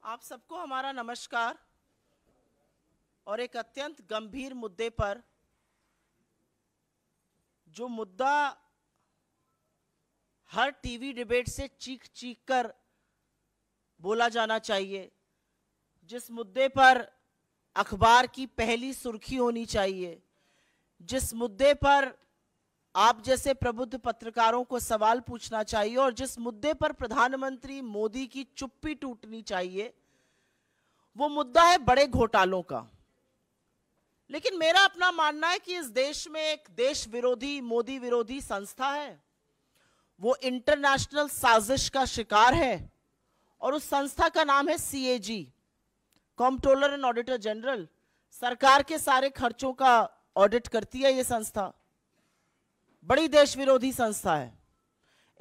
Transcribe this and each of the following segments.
आप सबको हमारा नमस्कार। और एक अत्यंत गंभीर मुद्दे पर, जो मुद्दा हर टीवी डिबेट से चीख चीख कर बोला जाना चाहिए, जिस मुद्दे पर अखबार की पहली सुर्खी होनी चाहिए, जिस मुद्दे पर आप जैसे प्रबुद्ध पत्रकारों को सवाल पूछना चाहिए और जिस मुद्दे पर प्रधानमंत्री मोदी की चुप्पी टूटनी चाहिए, वो मुद्दा है बड़े घोटालों का। लेकिन मेरा अपना मानना है कि इस देश में एक देश विरोधी, मोदी विरोधी संस्था है, वो इंटरनेशनल साजिश का शिकार है और उस संस्था का नाम है CAG, controller and auditor general. सरकार के सारे खर्चों का ऑडिट करती है ये संस्था। बड़ी देश विरोधी संस्था है।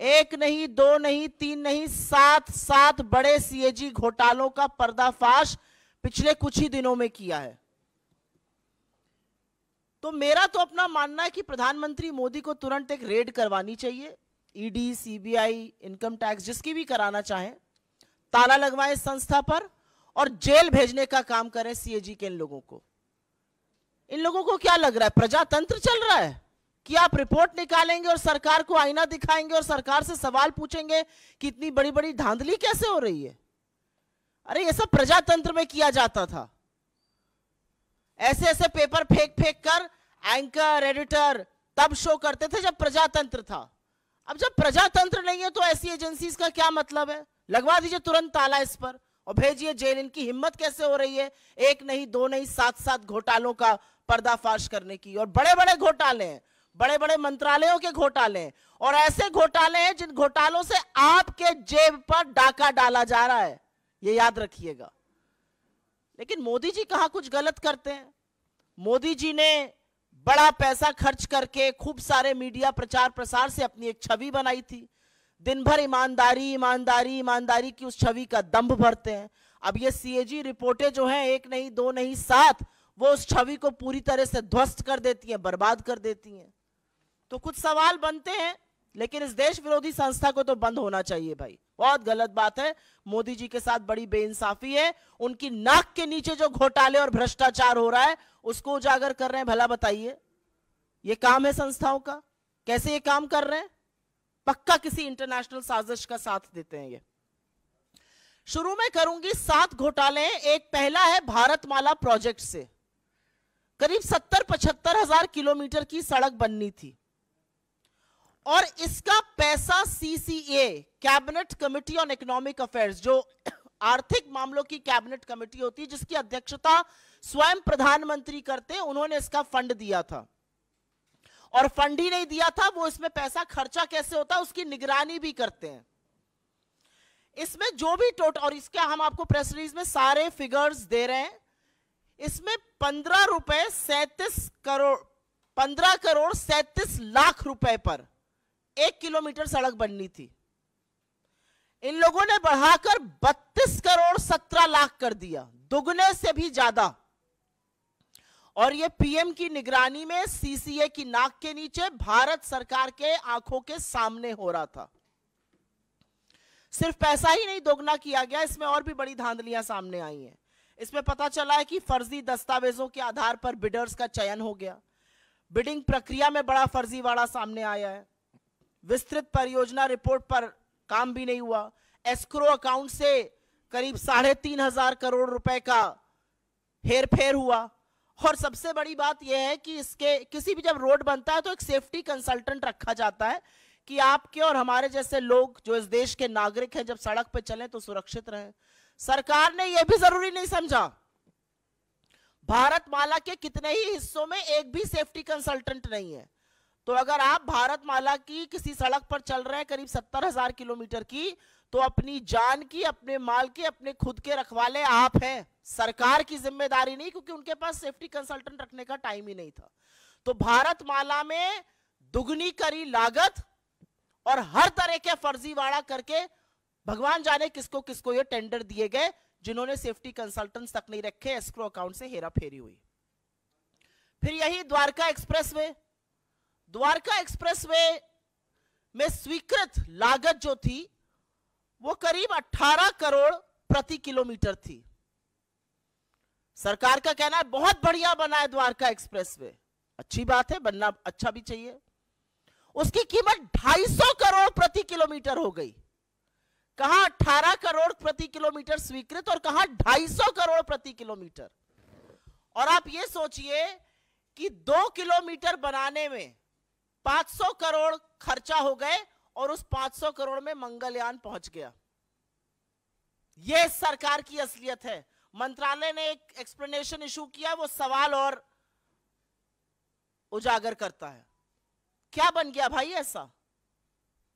एक नहीं, दो नहीं, तीन नहीं, सात बड़े CAG घोटालों का पर्दाफाश पिछले कुछ ही दिनों में किया है। तो मेरा तो अपना मानना है कि प्रधानमंत्री मोदी को तुरंत एक रेड करवानी चाहिए। ED, CBI, इनकम टैक्स, जिसकी भी कराना चाहें, ताला लगवाएं इस संस्था पर और जेल भेजने का काम करें CAG के इन लोगों को। इन लोगों को क्या लग रहा है, प्रजातंत्र चल रहा है कि आप रिपोर्ट निकालेंगे और सरकार को आईना दिखाएंगे और सरकार से सवाल पूछेंगे कि इतनी बड़ी बड़ी धांधली कैसे हो रही है। अरे ये सब प्रजातंत्र में किया जाता था। ऐसे ऐसे पेपर फेंक फेंक कर एंकर, एडिटर तब शो करते थे जब प्रजातंत्र था। अब जब प्रजातंत्र नहीं है तो ऐसी एजेंसीज का क्या मतलब है। लगवा दीजिए तुरंत ताला इस पर और भेजिए जेल। इनकी हिम्मत कैसे हो रही है एक नहीं, दो नहीं, सात घोटालों का पर्दाफाश करने की। और बड़े बड़े घोटाले हैं, बड़े बड़े मंत्रालयों के घोटाले हैं और ऐसे घोटाले हैं जिन घोटालों से आपके जेब पर डाका डाला जा रहा है, ये याद रखिएगा। लेकिन मोदी जी कहां कुछ गलत करते हैं। मोदी जी ने बड़ा पैसा खर्च करके खूब सारे मीडिया प्रचार प्रसार से अपनी एक छवि बनाई थी। दिन भर ईमानदारी ईमानदारी ईमानदारी की उस छवि का दंभ भरते हैं। अब ये CAG रिपोर्टें जो हैं, एक नहीं, दो नहीं, 7, वो उस छवि को पूरी तरह से ध्वस्त कर देती हैं, बर्बाद कर देती हैं। तो कुछ सवाल बनते हैं, लेकिन इस देश विरोधी संस्था को तो बंद होना चाहिए भाई। बहुत गलत बात है। मोदी जी के साथ बड़ी बेइंसाफी है। उनकी नाक के नीचे जो घोटाले और भ्रष्टाचार हो रहा है उसको उजागर कर रहे हैं। भला बताइए, ये काम है संस्थाओं का? कैसे ये काम कर रहे हैं? पक्का किसी इंटरनेशनल साजिश का साथ देते हैं ये। शुरू में करूंगी 7 घोटाले। एक पहला है भारतमाला प्रोजेक्ट से। करीब 70-75 हजार किलोमीटर की सड़क बननी थी और इसका पैसा CCA, cabinet committee on economic affairs, जो आर्थिक मामलों की कैबिनेट कमेटी होती है जिसकी अध्यक्षता स्वयं प्रधानमंत्री करते हैं, उन्होंने इसका फंड दिया था। और फंड ही नहीं दिया था, वो इसमें पैसा खर्चा कैसे होता है उसकी निगरानी भी करते हैं। इसमें जो भी टोटल, और इसका हम आपको प्रेस रिलीज में सारे फिगर्स दे रहे हैं, इसमें 15 करोड़ 37 लाख रुपए पर 1 किलोमीटर सड़क बननी थी। इन लोगों ने बढ़ाकर 32 करोड़ 17 लाख कर दिया, दुगने से भी ज्यादा। और ये PM की निगरानी में CCA की नाक के नीचे भारत सरकार के आंखों के सामने हो रहा था। सिर्फ पैसा ही नहीं दोगुना किया गया, इसमें और भी बड़ी धांधलियां सामने आई हैं। इसमें पता चला है कि फर्जी दस्तावेजों के आधार पर बिडर्स का चयन हो गया। बिडिंग प्रक्रिया में बड़ा फर्जीवाड़ा सामने आया है। विस्तृत परियोजना रिपोर्ट पर काम भी नहीं हुआ। एस्क्रो अकाउंट से करीब 3,500 करोड़ रुपए का हेरफेर हुआ। और सबसे बड़ी बात यह है कि इसके किसी भी जब रोड बनता है तो एक सेफ्टी कंसल्टेंट रखा जाता है कि आपके और हमारे जैसे लोग जो इस देश के नागरिक हैं जब सड़क पे चलें तो सुरक्षित रहें। सरकार ने यह भी जरूरी नहीं समझा। भारतमाला के कितने ही हिस्सों में एक भी सेफ्टी कंसल्टेंट नहीं है। तो अगर आप भारतमाला की किसी सड़क पर चल रहे हैं करीब 70,000 किलोमीटर की, तो अपनी जान की, अपने माल की, अपने खुद के रखवाले आप हैं। सरकार की जिम्मेदारी नहीं, क्योंकि उनके पास सेफ्टी कंसल्टेंट रखने का टाइम ही नहीं था। तो भारतमाला में दुगनी करी लागत और हर तरह के फर्जीवाड़ा करके भगवान जाने किसको किसको ये टेंडर दिए गए, जिन्होंने सेफ्टी कंसल्टेंट्स तक नहीं रखे। एस्क्रो अकाउंट से हेराफेरी हुई। फिर यही द्वारका एक्सप्रेसवे में स्वीकृत लागत जो थी वो करीब 18 करोड़ प्रति किलोमीटर थी। सरकार का कहना है बहुत बढ़िया बना है द्वारका एक्सप्रेसवे, अच्छी बात है, बनना अच्छा भी चाहिए। उसकी कीमत 250 करोड़ प्रति किलोमीटर हो गई। कहां 18 करोड़ प्रति किलोमीटर स्वीकृत और कहां 250 करोड़ प्रति किलोमीटर। और आप ये सोचिए कि 2 किलोमीटर बनाने में 500 करोड़ खर्चा हो गए और उस 500 करोड़ में मंगलयान पहुंच गया। यह सरकार की असलियत है। मंत्रालय ने एक एक्सप्लेनेशन इशू किया, वो सवाल और उजागर करता है। क्या बन गया भाई ऐसा?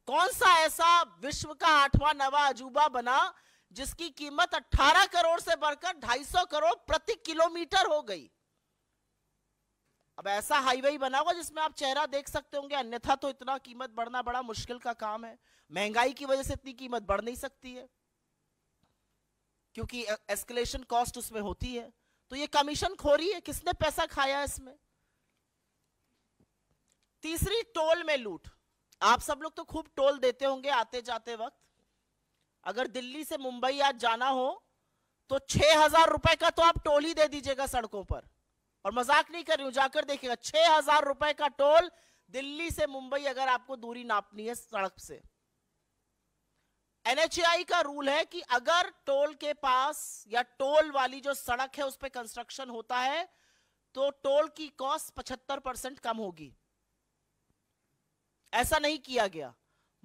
कौन सा ऐसा विश्व का 8वां नवा अजूबा बना जिसकी कीमत 18 करोड़ से बढ़कर 250 करोड़ प्रति किलोमीटर हो गई? अब ऐसा हाईवे बना हुआ जिसमें आप चेहरा देख सकते होंगे, अन्यथा तो इतना कीमत बढ़ना बड़ा मुश्किल का काम है। महंगाई की वजह से इतनी कीमत बढ़ नहीं सकती है क्योंकि एस्केलेशन कॉस्ट उसमें होती है। तो ये कमीशन खोरी है, किसने पैसा खाया इसमें? तीसरी, टोल में लूट। आप सब लोग तो खूब टोल देते होंगे आते जाते वक्त। अगर दिल्ली से मुंबई आज जाना हो तो 6,000 रुपए का तो आप टोल ही दे दीजिएगा सड़कों पर, और मजाक नहीं कर रही हूं, जाकर देखिएगा 6,000 रुपए का टोल दिल्ली से मुंबई अगर आपको दूरी नापनी है सड़क से। NHAI का रूल है कि अगर टोल के पास या टोल वाली जो सड़क है उस पर कंस्ट्रक्शन होता है तो टोल की कॉस्ट 75% कम होगी। ऐसा नहीं किया गया।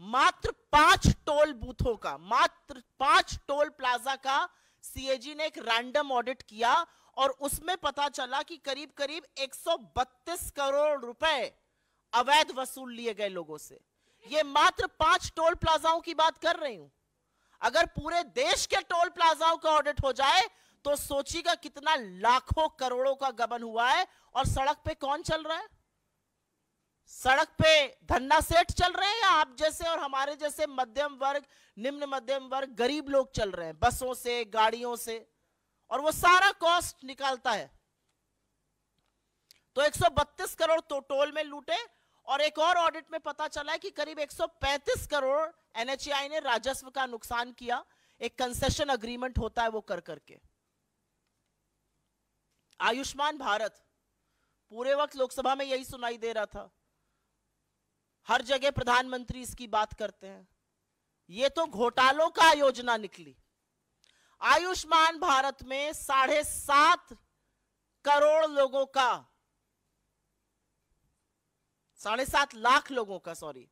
मात्र 5 टोल बूथों का, मात्र 5 टोल प्लाजा का CAG ने एक रैंडम ऑडिट किया और उसमें पता चला कि करीब करीब 132 करोड़ रुपए अवैध वसूल लिए गए लोगों से। ये मात्र 5 टोल प्लाजाओं की बात कर रही हूं। अगर पूरे देश के टोल प्लाजाओं का ऑडिट हो जाए तो सोचिएगा कितना लाखों करोड़ों का गबन हुआ है। और सड़क पे कौन चल रहा है? सड़क पे धन्ना सेठ चल रहे हैं या आप जैसे और हमारे जैसे मध्यम वर्ग, निम्न मध्यम वर्ग, गरीब लोग चल रहे हैं बसों से, गाड़ियों से, और वो सारा कॉस्ट निकालता है। तो 132 करोड़ तो टोल में लूटे। और एक और ऑडिट में पता चला है कि करीब 135 करोड़ NHAI ने राजस्व का नुकसान किया। एक कंसेशन अग्रीमेंट होता है वो कर करके। आयुष्मान भारत, पूरे वक्त लोकसभा में यही सुनाई दे रहा था, हर जगह प्रधानमंत्री इसकी बात करते हैं। ये तो घोटालों का योजना निकली। आयुष्मान भारत में 7.5 करोड़ लोगों का, 7.5 लाख लोगों का, सॉरी,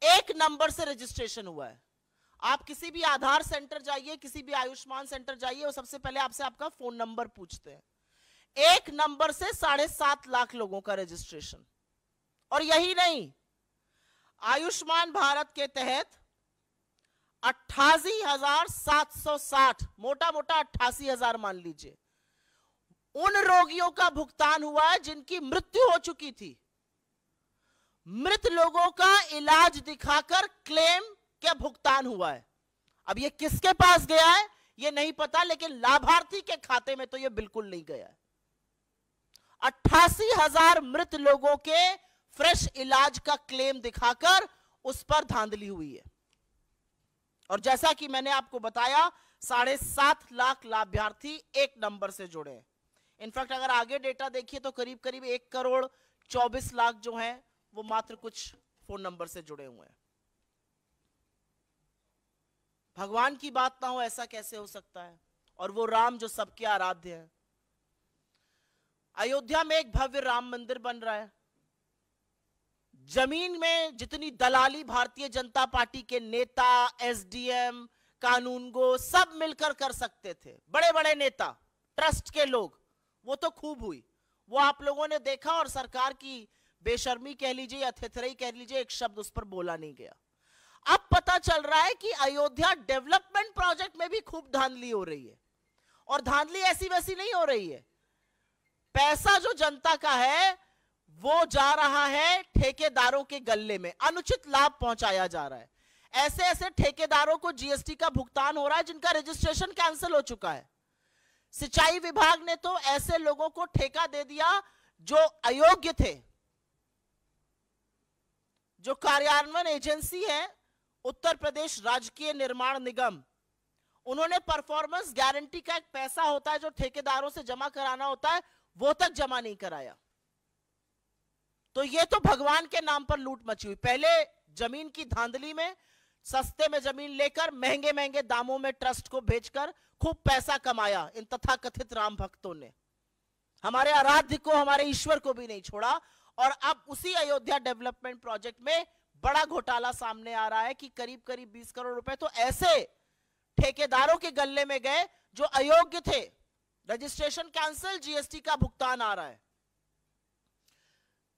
एक नंबर से रजिस्ट्रेशन हुआ है। आप किसी भी आधार सेंटर जाइए, किसी भी आयुष्मान सेंटर जाइए, वो सबसे पहले आपसे आपका फोन नंबर पूछते हैं। एक नंबर से 7.5 लाख लोगों का रजिस्ट्रेशन। और यही नहीं, आयुष्मान भारत के तहत 88,760, मोटा मोटा 88,000 मान लीजिए, उन रोगियों का भुगतान हुआ है जिनकी मृत्यु हो चुकी थी। मृत लोगों का इलाज दिखाकर क्लेम क्या भुगतान हुआ है। अब ये किसके पास गया है ये नहीं पता, लेकिन लाभार्थी के खाते में तो ये बिल्कुल नहीं गया है। 88,000 मृत लोगों के फ्रेश इलाज का क्लेम दिखाकर उस पर धांधली हुई है। और जैसा कि मैंने आपको बताया, 7.5 लाख लाभार्थी एक नंबर से जुड़े हैं। इनफैक्ट अगर आगे डेटा देखिए तो करीब करीब 1 करोड़ 24 लाख जो हैं वो मात्र कुछ फोन नंबर से जुड़े हुए हैं। भगवान की बात ना हो ऐसा कैसे हो सकता है? और वो राम जो सबके आराध्य है। अयोध्या में एक भव्य राम मंदिर बन रहा है। जमीन में जितनी दलाली भारतीय जनता पार्टी के नेता, SDM, कानूनगो सब मिलकर कर सकते थे, बड़े बड़े नेता, ट्रस्ट के लोग, वो तो खूब हुई। वो आप लोगों ने देखा और सरकार की बेशर्मी कह लीजिए या थेथराई कह लीजिए, एक शब्द उस पर बोला नहीं गया। अब पता चल रहा है कि अयोध्या डेवलपमेंट प्रोजेक्ट में भी खूब धांधली हो रही है। और धांधली ऐसी वैसी नहीं हो रही है। पैसा जो जनता का है वो जा रहा है ठेकेदारों के गल्ले में, अनुचित लाभ पहुंचाया जा रहा है। ऐसे ऐसे ठेकेदारों को GST का भुगतान हो रहा है जिनका रजिस्ट्रेशन कैंसिल हो चुका है। सिंचाई विभाग ने तो ऐसे लोगों को ठेका दे दिया जो अयोग्य थे। जो कार्यान्वयन एजेंसी है उत्तर प्रदेश राजकीय निर्माण निगम, उन्होंने परफॉर्मेंस गारंटी का एक पैसा होता है जो ठेकेदारों से जमा कराना होता है, वो तक जमा नहीं कराया। तो ये तो भगवान के नाम पर लूट मची हुई। पहले जमीन की धांधली में सस्ते में जमीन लेकर महंगे महंगे दामों में ट्रस्ट को भेजकर खूब पैसा कमाया इन तथाकथित राम भक्तों ने। हमारे आराध्य को, हमारे ईश्वर को भी नहीं छोड़ा। और अब उसी अयोध्या डेवलपमेंट प्रोजेक्ट में बड़ा घोटाला सामने आ रहा है कि करीब करीब 20 करोड़ रुपए तो ऐसे ठेकेदारों के गल्ले में गए जो अयोग्य थे। रजिस्ट्रेशन कैंसिल, जीएसटी का भुगतान आ रहा है।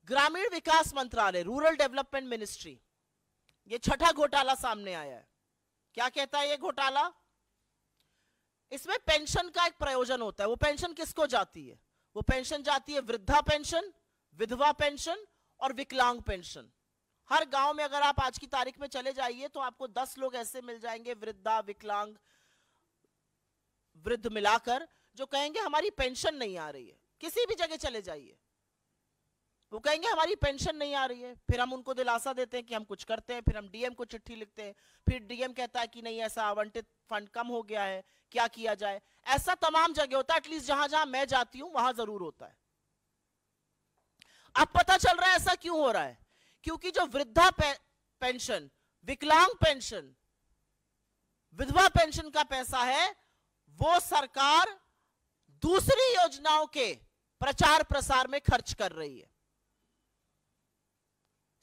ग्रामीण विकास मंत्रालय, रूरल डेवलपमेंट मिनिस्ट्री, ये छठा घोटाला सामने आया है। क्या कहता है ये घोटाला? इसमें पेंशन का एक प्रयोजन होता है। वो पेंशन किसको जाती है? वो पेंशन जाती है वृद्धा पेंशन, विधवा पेंशन और विकलांग पेंशन। हर गांव में अगर आप आज की तारीख में चले जाइए तो आपको 10 लोग ऐसे मिल जाएंगे, वृद्धा, विकलांग, वृद्ध मिलाकर, जो कहेंगे हमारी पेंशन नहीं आ रही है। किसी भी जगह चले जाइए, वो कहेंगे हमारी पेंशन नहीं आ रही है। फिर हम उनको दिलासा देते हैं कि हम कुछ करते हैं, फिर हम डीएम को चिट्ठी लिखते हैं, फिर डीएम कहता है कि नहीं ऐसा आवंटित फंड कम हो गया है, क्या किया जाए। ऐसा तमाम जगह होता है, एटलीस्ट जहां जहां मैं जाती हूं वहां जरूर होता है। अब पता चल रहा है ऐसा क्यों हो रहा है? क्योंकि जो वृद्धा पेंशन, विकलांग पेंशन, विधवा पेंशन का पैसा है वो सरकार दूसरी योजनाओं के प्रचार प्रसार में खर्च कर रही है।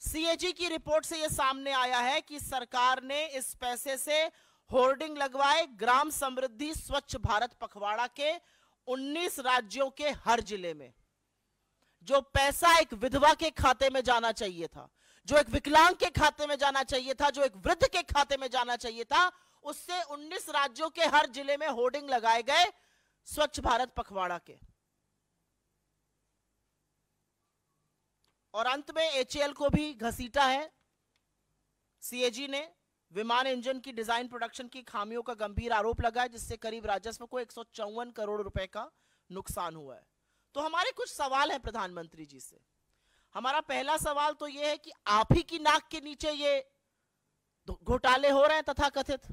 सीएजी की रिपोर्ट से यह सामने आया है कि सरकार ने इस पैसे से होर्डिंग लगवाए ग्राम समृद्धि स्वच्छ भारत पखवाड़ा के 19 राज्यों के हर जिले में। जो पैसा एक विधवा के खाते में जाना चाहिए था, जो एक विकलांग के खाते में जाना चाहिए था, जो एक वृद्ध के खाते में जाना चाहिए था, उससे 19 राज्यों के हर जिले में होर्डिंग लगाए गए स्वच्छ भारत पखवाड़ा के। और अंत में एचएएल को भी घसीटा है सीएजी ने। विमान इंजन की डिजाइन प्रोडक्शन की खामियों का गंभीर आरोप लगा है, जिससे करीब राजस्व को 154 करोड़ रुपए का नुकसान हुआ है। तो हमारे कुछ सवाल है प्रधानमंत्री जी से। हमारा पहला सवाल तो यह है कि आप ही की नाक के नीचे ये घोटाले हो रहे हैं तथाकथित,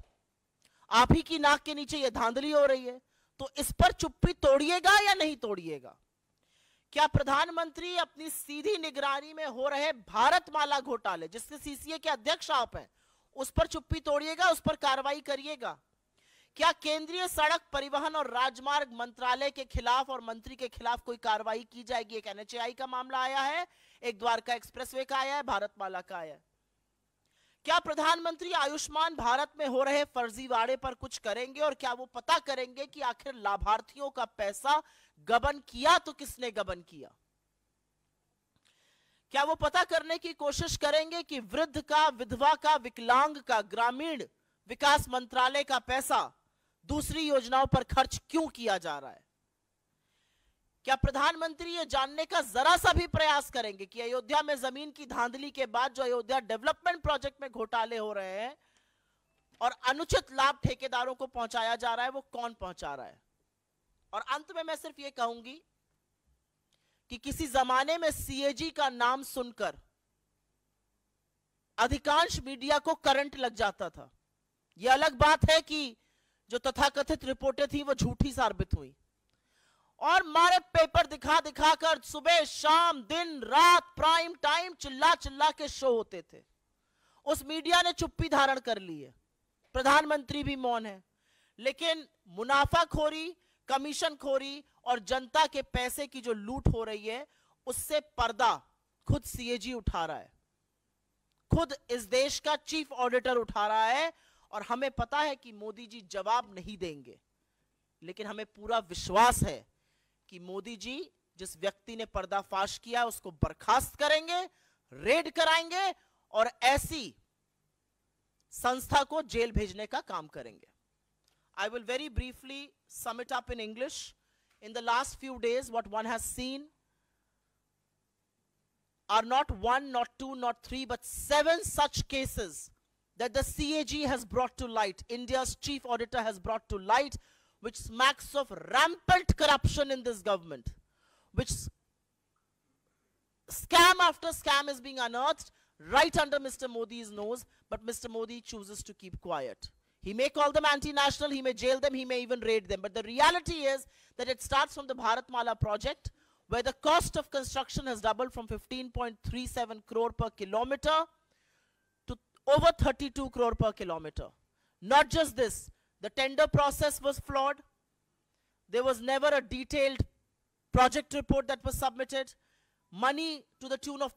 आप ही की नाक के नीचे ये धांधली हो रही है, तो इस पर चुप्पी तोड़िएगा या नहीं तोड़िएगा? क्या प्रधानमंत्री अपनी सीधी निगरानी में हो रहे भारतमाला घोटाले, जिसके सीसीए के अध्यक्ष आप हैं, उस पर चुप्पी तोड़िएगा, उस पर कार्रवाई करिएगा? क्या केंद्रीय सड़क परिवहन और राजमार्ग मंत्रालय के खिलाफ और मंत्री के खिलाफ कोई कार्रवाई की जाएगी? एक एनएचएआई का मामला आया है, एक द्वारका एक्सप्रेसवे का आया है, भारतमाला का आया है। क्या प्रधानमंत्री आयुष्मान भारत में हो रहे फर्जीवाड़े पर कुछ करेंगे? और क्या वो पता करेंगे कि आखिर लाभार्थियों का पैसा गबन किया तो किसने गबन किया? क्या वो पता करने की कोशिश करेंगे कि वृद्ध का, विधवा का, विकलांग का ग्रामीण विकास मंत्रालय का पैसा दूसरी योजनाओं पर खर्च क्यों किया जा रहा है? क्या प्रधानमंत्री ये जानने का जरा सा भी प्रयास करेंगे कि अयोध्या में जमीन की धांधली के बाद जो अयोध्या डेवलपमेंट प्रोजेक्ट में घोटाले हो रहे हैं और अनुचित लाभ ठेकेदारों को पहुंचाया जा रहा है, वो कौन पहुंचा रहा है? और अंत में मैं सिर्फ ये कहूंगी कि किसी जमाने में सीएजी का नाम सुनकर अधिकांश मीडिया को करंट लग जाता था। यह अलग बात है कि जो तथाकथित रिपोर्टें थी वो झूठी साबित हुई, और मारे पेपर दिखा दिखाकर सुबह शाम दिन रात प्राइम टाइम चिल्ला चिल्ला के शो होते थे। उस मीडिया ने चुप्पी धारण कर ली है, प्रधानमंत्री भी मौन है, लेकिन मुनाफाखोरी, कमीशनखोरी और जनता के पैसे की जो लूट हो रही है उससे पर्दा खुद सीएजी उठा रहा है, खुद इस देश का चीफ ऑडिटर उठा रहा है। और हमें पता है कि मोदी जी जवाब नहीं देंगे, लेकिन हमें पूरा विश्वास है कि मोदी जी जिस व्यक्ति ने पर्दाफाश किया उसको बर्खास्त करेंगे, रेड कराएंगे और ऐसी संस्था को जेल भेजने का काम करेंगे। I will very briefly sum it up in English. In the last few days, what one has seen are not 1, not 2, not 3, but 7 such cases that the CAG has brought to light, India's chief auditor has brought to light, which smacks of rampant corruption in this government, which scam after scam is being unearthed right under Mr. Modi's nose, but Mr. Modi chooses to keep quiet. He may call them anti-national, he may jail them, he may even raid them. But the reality is that it starts from the Bharatmala project, where the cost of construction has doubled from 15.37 crore per kilometer to over 32 crore per kilometer. Not just this, the tender process was flawed. There was never a detailed project report that was submitted. Money to the tune of